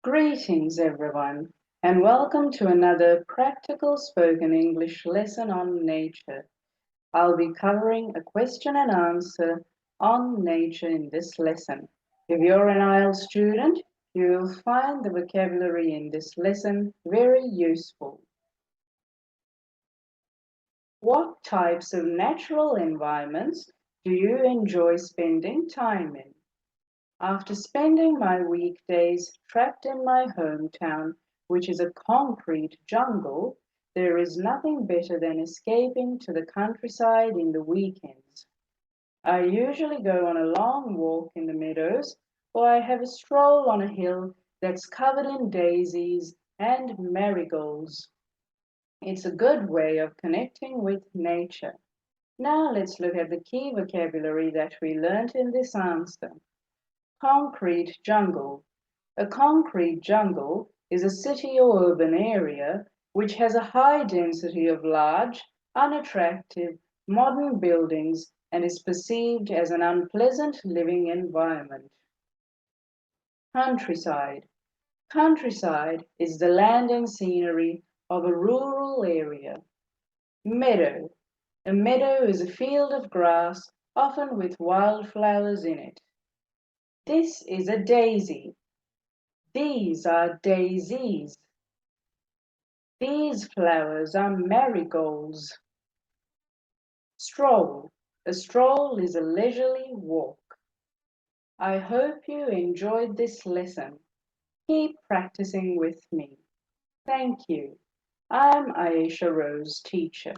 Greetings, everyone, and welcome to another practical spoken English lesson on nature. I'll be covering a question and answer on nature in this lesson. If you're an IELTS student, you'll find the vocabulary in this lesson very useful. What types of natural environments do you enjoy spending time in? After spending my weekdays trapped in my hometown, which is a concrete jungle, there is nothing better than escaping to the countryside in the weekends. I usually go on a long walk in the meadows, or I have a stroll on a hill that's covered in daisies and marigolds. It's a good way of connecting with nature. Now let's look at the key vocabulary that we learnt in this answer. Concrete jungle. A concrete jungle is a city or urban area which has a high density of large, unattractive, modern buildings and is perceived as an unpleasant living environment. Countryside. Countryside is the land and scenery of a rural area. Meadow. A meadow is a field of grass, often with wildflowers in it. This is a daisy. These are daisies. These flowers are marigolds. Stroll. A stroll is a leisurely walk. I hope you enjoyed this lesson. Keep practicing with me. Thank you. I'm Ayesha Rose, teacher.